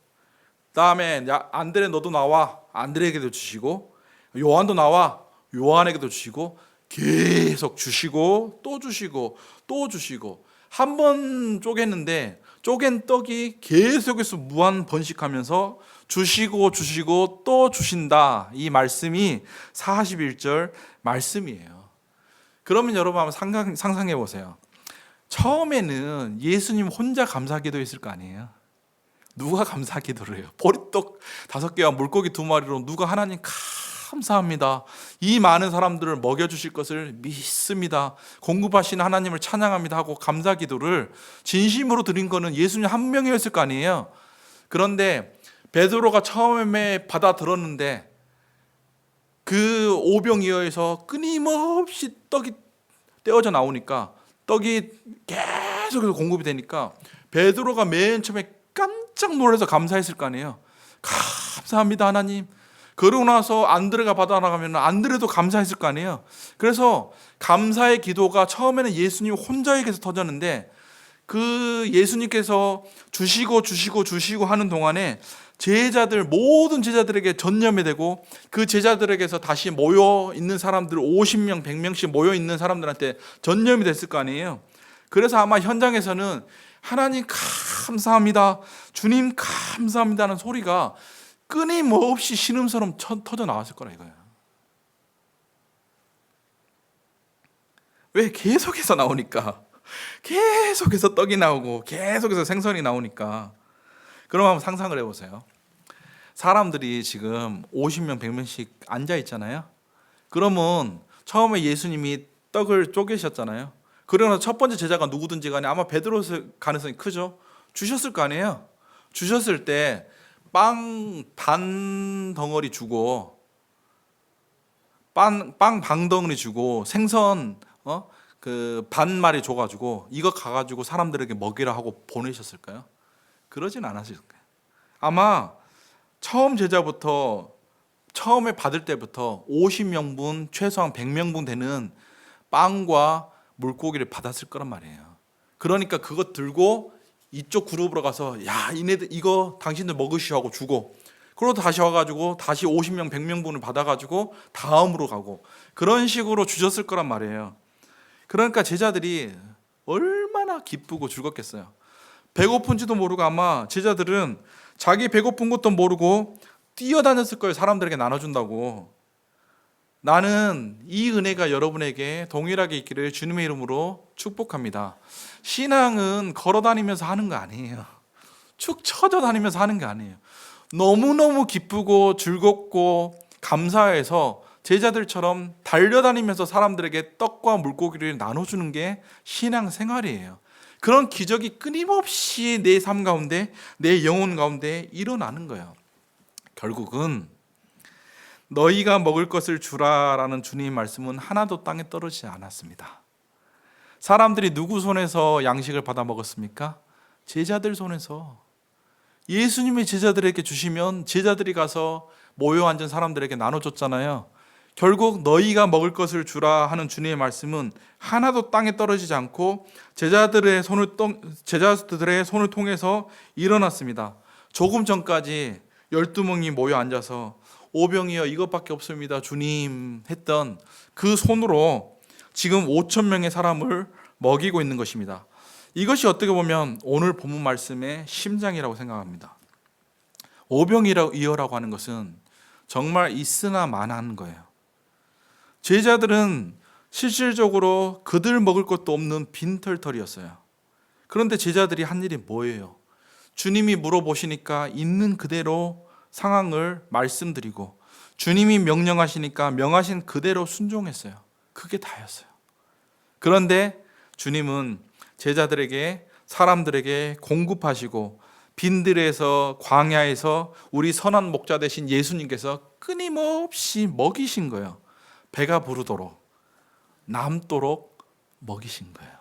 다음에 야 안드레 너도 나와, 안드레에게도 주시고, 요한도 나와, 요한에게도 주시고, 계속 주시고 또 주시고 또 주시고, 한 번 쪼갰는데 쪼갠 떡이 계속해서 무한 번식하면서 주시고 주시고 또 주신다. 이 말씀이 41절 말씀이에요. 그러면 여러분 한번 상상해 보세요. 처음에는 예수님 혼자 감사기도 했을 거 아니에요. 누가 감사기도를 해요? 보리떡 5개와 물고기 2마리로 누가 하나님 감사합니다, 이 많은 사람들을 먹여주실 것을 믿습니다, 공급하시는 하나님을 찬양합니다 하고 감사기도를 진심으로 드린 거는 예수님 한 명이었을 거 아니에요. 그런데 베드로가 처음에 받아 들었는데 그 오병이어에서 끊임없이 떡이 떼어져 나오니까, 떡이 계속해서 공급이 되니까 베드로가 맨 처음에 깜짝 놀라서 감사했을 거 아니에요. 감사합니다 하나님. 그러고 나서 안드레가 받아 나가면 안드레도 감사했을 거 아니에요. 그래서 감사의 기도가 처음에는 예수님 혼자에게서 터졌는데, 그 예수님께서 주시고 주시고 주시고 하는 동안에 모든 제자들에게 전념이 되고, 그 제자들에게서 다시 모여 있는 사람들 50명 100명씩 모여 있는 사람들한테 전념이 됐을 거 아니에요. 그래서 아마 현장에서는 하나님 감사합니다, 주님 감사합니다 하는 소리가 끊임없이 신음처럼 터져 나왔을 거라 이거예요. 왜? 계속해서 나오니까. 계속해서 떡이 나오고 계속해서 생선이 나오니까. 그럼 한번 상상을 해보세요. 사람들이 지금 50명 100명씩 앉아 있잖아요. 그러면 처음에 예수님이 떡을 쪼개셨잖아요. 그러나 첫 번째 제자가 누구든지 간에 아마 베드로일 가능성이 크죠. 주셨을 거 아니에요. 주셨을 때 빵 반 덩어리 주고, 빵 반 덩어리 주고, 생선 그 반 마리 줘가지고 이거 가가지고 사람들에게 먹이라 하고 보내셨을까요? 그러진 않았을 거예요. 아마 처음 제자부터 처음에 받을 때부터 50명분 최소한 100명분 되는 빵과 물고기를 받았을 거란 말이에요. 그러니까 그것 들고 이쪽 그룹으로 가서 야 이네들 이거 당신들 먹으시오 하고 주고, 그러고 다시 와가지고 다시 50명 100명분을 받아가지고 다음으로 가고, 그런 식으로 주셨을 거란 말이에요. 그러니까 제자들이 얼마나 기쁘고 즐겁겠어요. 배고픈지도 모르고 아마 제자들은 자기 배고픈 것도 모르고 뛰어다녔을 거예요. 사람들에게 나눠준다고. 나는 이 은혜가 여러분에게 동일하게 있기를 주님의 이름으로 축복합니다. 신앙은 걸어다니면서 하는 거 아니에요. 축 처져 다니면서 하는 게 아니에요. 너무너무 기쁘고 즐겁고 감사해서 제자들처럼 달려다니면서 사람들에게 떡과 물고기를 나눠주는 게 신앙 생활이에요. 그런 기적이 끊임없이 내 삶 가운데, 내 영혼 가운데 일어나는 거예요. 결국은 너희가 먹을 것을 주라라는 주님의 말씀은 하나도 땅에 떨어지지 않았습니다. 사람들이 누구 손에서 양식을 받아 먹었습니까? 제자들 손에서. 예수님이 제자들에게 주시면 제자들이 가서 모여 앉은 사람들에게 나눠줬잖아요. 결국 너희가 먹을 것을 주라 하는 주님의 말씀은 하나도 땅에 떨어지지 않고 제자들의 손을 통해서 일어났습니다. 조금 전까지 12명이 모여 앉아서 오병이어 이것밖에 없습니다 주님 했던 그 손으로 지금 5,000명의 사람을 먹이고 있는 것입니다. 이것이 어떻게 보면 오늘 본문 말씀의 심장이라고 생각합니다. 오병이어라고 하는 것은 정말 있으나 마나한 거예요. 제자들은 실질적으로 그들 먹을 것도 없는 빈털털이었어요. 그런데 제자들이 한 일이 뭐예요? 주님이 물어보시니까 있는 그대로 상황을 말씀드리고, 주님이 명령하시니까 명하신 그대로 순종했어요. 그게 다였어요. 그런데 주님은 제자들에게, 사람들에게 공급하시고 빈들에서, 광야에서 우리 선한 목자 되신 예수님께서 끊임없이 먹이신 거예요. 배가 부르도록, 남도록 먹이신 거예요.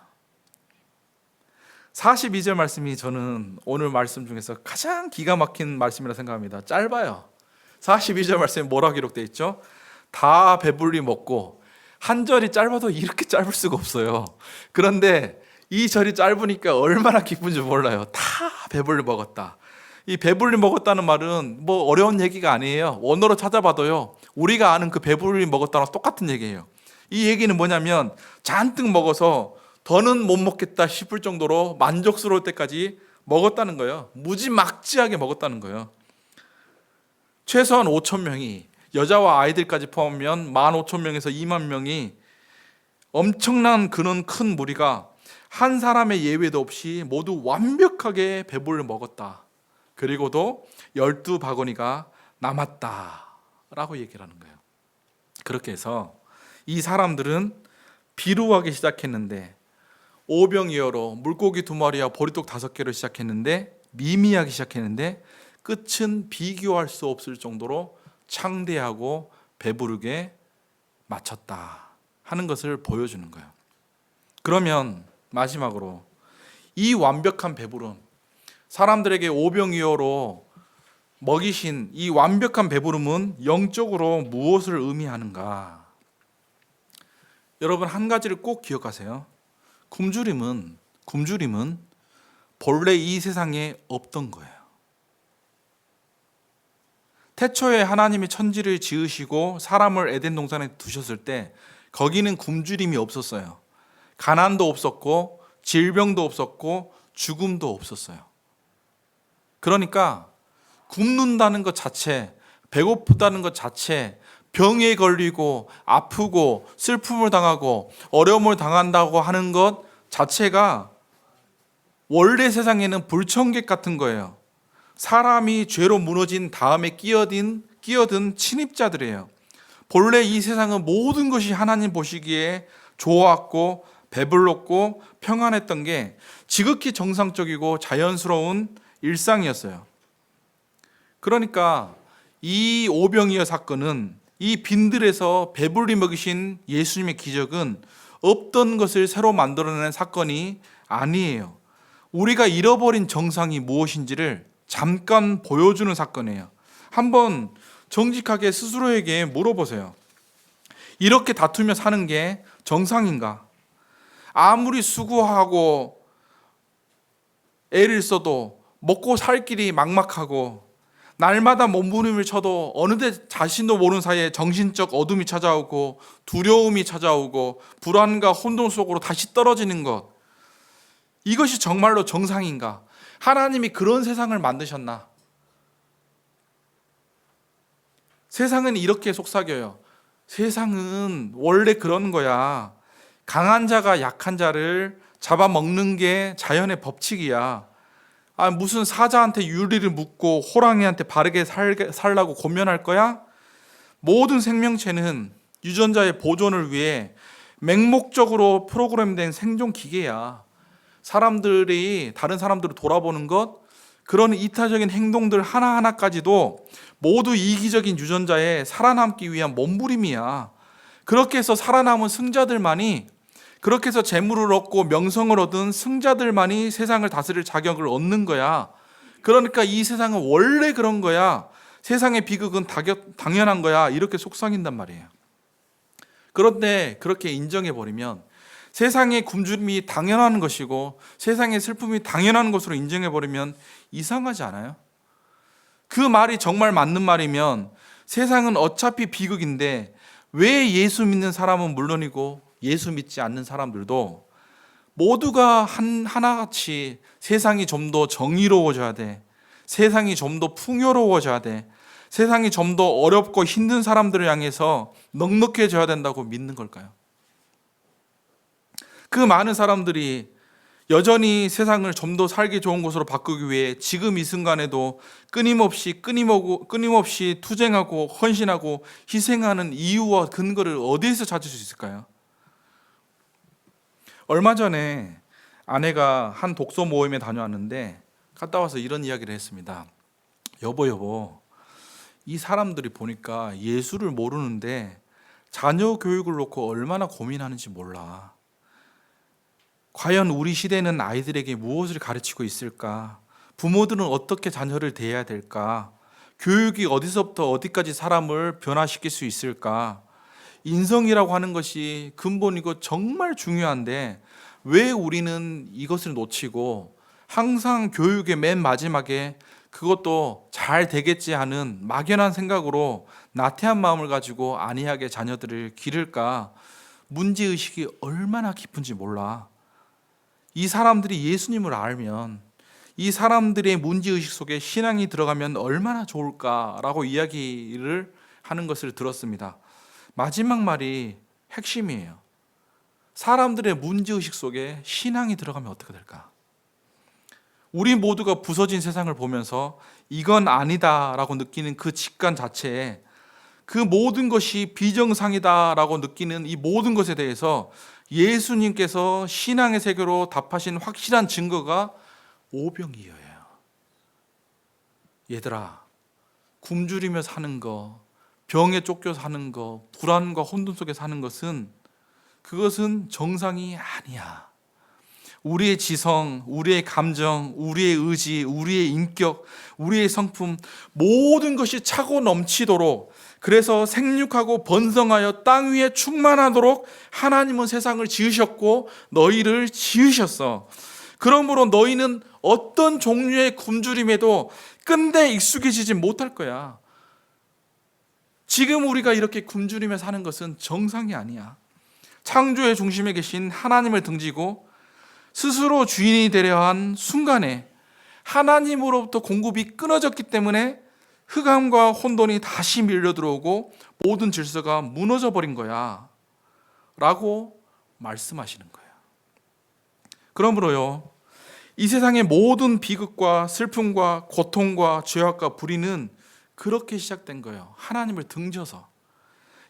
42절 말씀이 저는 오늘 말씀 중에서 가장 기가 막힌 말씀이라 생각합니다. 짧아요. 42절 말씀에 뭐라고 기록되어 있죠? 다 배불리 먹고, 한 절이 짧아도 이렇게 짧을 수가 없어요. 그런데 이 절이 짧으니까 얼마나 기쁜지 몰라요. 다 배불리 먹었다. 이 배불리 먹었다는 말은 뭐 어려운 얘기가 아니에요. 원어로 찾아봐도요, 우리가 아는 그 배불리 먹었다랑 똑같은 얘기예요. 이 얘기는 뭐냐면 잔뜩 먹어서 더는 못 먹겠다 싶을 정도로 만족스러울 때까지 먹었다는 거예요. 무지막지하게 먹었다는 거예요. 최소한 5천 명이, 여자와 아이들까지 포함하면 15,000명에서 2만 명이, 엄청난 그런 큰 무리가 한 사람의 예외도 없이 모두 완벽하게 배불리 먹었다. 그리고도 12바구니가 남았다라고 얘기를 하는 거예요. 그렇게 해서 이 사람들은 비루하기 시작했는데, 오병이어로 물고기 2마리와 보리떡 5개로 시작했는데, 미미하기 시작했는데, 끝은 비교할 수 없을 정도로 창대하고 배부르게 마쳤다 하는 것을 보여주는 거예요. 그러면 마지막으로 이 완벽한 배부름, 사람들에게 오병이어로 먹이신 이 완벽한 배부름은 영적으로 무엇을 의미하는가? 여러분, 한 가지를 꼭 기억하세요. 굶주림은 본래 이 세상에 없던 거예요. 태초에 하나님이 천지를 지으시고 사람을 에덴 동산에 두셨을 때 거기는 굶주림이 없었어요. 가난도 없었고 질병도 없었고 죽음도 없었어요. 그러니까 굶는다는 것 자체, 배고프다는 것 자체, 병에 걸리고 아프고 슬픔을 당하고 어려움을 당한다고 하는 것 자체가 원래 세상에는 불청객 같은 거예요. 사람이 죄로 무너진 다음에 끼어든 침입자들이에요. 본래 이 세상은 모든 것이 하나님 보시기에 좋았고 배불렀고 평안했던 게 지극히 정상적이고 자연스러운 일상이었어요. 그러니까 이 오병이어 사건은, 이 빈들에서 배불리 먹이신 예수님의 기적은 없던 것을 새로 만들어내는 사건이 아니에요. 우리가 잃어버린 정상이 무엇인지를 잠깐 보여주는 사건이에요. 한번 정직하게 스스로에게 물어보세요. 이렇게 다투며 사는 게 정상인가? 아무리 수고하고 애를 써도 먹고 살 길이 막막하고, 날마다 몸부림을 쳐도 어느새 자신도 모르는 사이에 정신적 어둠이 찾아오고 두려움이 찾아오고 불안과 혼돈 속으로 다시 떨어지는 것, 이것이 정말로 정상인가? 하나님이 그런 세상을 만드셨나? 세상은 이렇게 속삭여요. 세상은 원래 그런 거야. 강한 자가 약한 자를 잡아먹는 게 자연의 법칙이야. 무슨 사자한테 유리를 묶고 호랑이한테 바르게 살라고 권면할 거야? 모든 생명체는 유전자의 보존을 위해 맹목적으로 프로그램된 생존 기계야. 사람들이 다른 사람들을 돌아보는 것, 그런 이타적인 행동들 하나하나까지도 모두 이기적인 유전자에 살아남기 위한 몸부림이야. 그렇게 해서 살아남은 승자들만이, 그렇게 해서 재물을 얻고 명성을 얻은 승자들만이 세상을 다스릴 자격을 얻는 거야. 그러니까 이 세상은 원래 그런 거야. 세상의 비극은 당연한 거야. 이렇게 속삭인단 말이에요. 그런데 그렇게 인정해버리면, 세상의 굶주림이 당연한 것이고 세상의 슬픔이 당연한 것으로 인정해버리면 이상하지 않아요? 그 말이 정말 맞는 말이면 세상은 어차피 비극인데 왜 예수 믿는 사람은 물론이고 예수 믿지 않는 사람들도 모두가 하나같이 세상이 좀 더 정의로워져야 돼, 세상이 좀 더 풍요로워져야 돼, 세상이 좀 더 어렵고 힘든 사람들을 향해서 넉넉해져야 된다고 믿는 걸까요? 그 많은 사람들이 여전히 세상을 좀 더 살기 좋은 곳으로 바꾸기 위해 지금 이 순간에도 끊임없이 투쟁하고 헌신하고 희생하는 이유와 근거를 어디에서 찾을 수 있을까요? 얼마 전에 아내가 한 독서 모임에 다녀왔는데 갔다 와서 이런 이야기를 했습니다. 여보, 이 사람들이 보니까 예수를 모르는데 자녀 교육을 놓고 얼마나 고민하는지 몰라. 과연 우리 시대는 아이들에게 무엇을 가르치고 있을까? 부모들은 어떻게 자녀를 대해야 될까? 교육이 어디서부터 어디까지 사람을 변화시킬 수 있을까? 인성이라고 하는 것이 근본이고 정말 중요한데 왜 우리는 이것을 놓치고 항상 교육의 맨 마지막에 그것도 잘 되겠지 하는 막연한 생각으로 나태한 마음을 가지고 안이하게 자녀들을 기를까? 문제의식이 얼마나 깊은지 몰라. 이 사람들이 예수님을 알면, 이 사람들의 문제의식 속에 신앙이 들어가면 얼마나 좋을까라고 이야기를 하는 것을 들었습니다. 마지막 말이 핵심이에요. 사람들의 문제의식 속에 신앙이 들어가면 어떻게 될까? 우리 모두가 부서진 세상을 보면서 이건 아니다라고 느끼는 그 직관 자체에 그 모든 것이 비정상이다라고 느끼는 이 모든 것에 대해서 예수님께서 신앙의 세계로 답하신 확실한 증거가 오병이어예요. 얘들아, 굶주리며 사는 거, 병에 쫓겨 사는 거, 불안과 혼돈 속에 사는 것은 그것은 정상이 아니야. 우리의 지성, 우리의 감정, 우리의 의지, 우리의 인격, 우리의 성품 모든 것이 차고 넘치도록, 그래서 생육하고 번성하여 땅 위에 충만하도록 하나님은 세상을 지으셨고 너희를 지으셨어. 그러므로 너희는 어떤 종류의 굶주림에도 끝내 익숙해지지 못할 거야. 지금 우리가 이렇게 굶주리며 사는 것은 정상이 아니야. 창조의 중심에 계신 하나님을 등지고 스스로 주인이 되려 한 순간에 하나님으로부터 공급이 끊어졌기 때문에 흑암과 혼돈이 다시 밀려 들어오고 모든 질서가 무너져 버린 거야 라고 말씀하시는 거예요. 그러므로요, 이 세상의 모든 비극과 슬픔과 고통과 죄악과 불의는 그렇게 시작된 거예요. 하나님을 등져서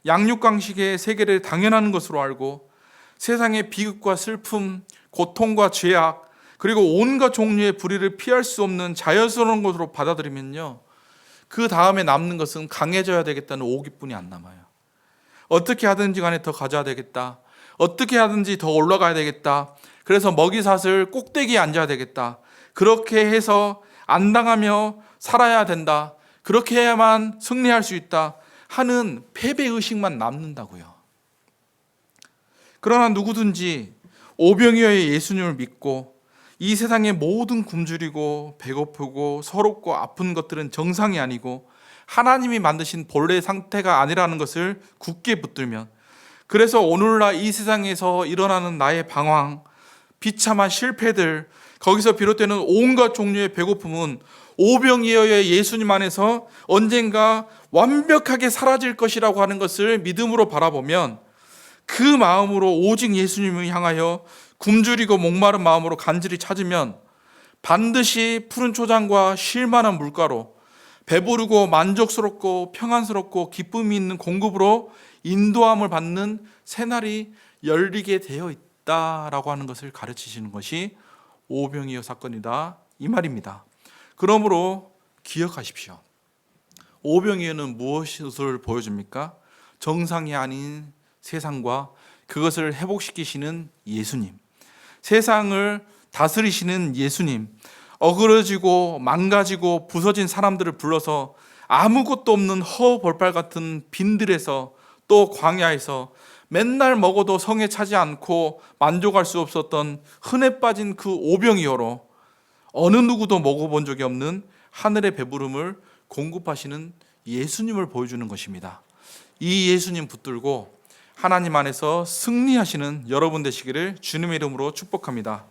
양육강식의 세계를 당연한 것으로 알고 세상의 비극과 슬픔, 고통과 죄악, 그리고 온갖 종류의 불의를 피할 수 없는 자연스러운 것으로 받아들이면요, 그 다음에 남는 것은 강해져야 되겠다는 오기뿐이 안 남아요. 어떻게 하든지 간에 더 가져야 되겠다, 어떻게 하든지 더 올라가야 되겠다, 그래서 먹이사슬 꼭대기에 앉아야 되겠다, 그렇게 해서 안 당하며 살아야 된다, 그렇게 해야만 승리할 수 있다 하는 패배의식만 남는다고요. 그러나 누구든지 오병이어의 예수님을 믿고 이 세상의 모든 굶주리고 배고프고 서럽고 아픈 것들은 정상이 아니고 하나님이 만드신 본래의 상태가 아니라는 것을 굳게 붙들면, 그래서 오늘날 이 세상에서 일어나는 나의 방황, 비참한 실패들, 거기서 비롯되는 온갖 종류의 배고픔은 오병이어의 예수님 안에서 언젠가 완벽하게 사라질 것이라고 하는 것을 믿음으로 바라보면, 그 마음으로 오직 예수님을 향하여 굶주리고 목마른 마음으로 간절히 찾으면 반드시 푸른 초장과 쉴만한 물가로 배부르고 만족스럽고 평안스럽고 기쁨이 있는 공급으로 인도함을 받는 새날이 열리게 되어 있다라고 하는 것을 가르치시는 것이 오병이어 사건이다, 이 말입니다. 그러므로 기억하십시오. 오병이어는 무엇을 보여줍니까? 정상이 아닌 세상과 그것을 회복시키시는 예수님, 세상을 다스리시는 예수님, 어그러지고 망가지고 부서진 사람들을 불러서 아무것도 없는 허벌빨 같은 빈들에서, 또 광야에서 맨날 먹어도 성에 차지 않고 만족할 수 없었던 흔해 빠진 그 오병이어로 어느 누구도 먹어본 적이 없는 하늘의 배부름을 공급하시는 예수님을 보여주는 것입니다. 이 예수님 붙들고 하나님 안에서 승리하시는 여러분 되시기를 주님의 이름으로 축복합니다.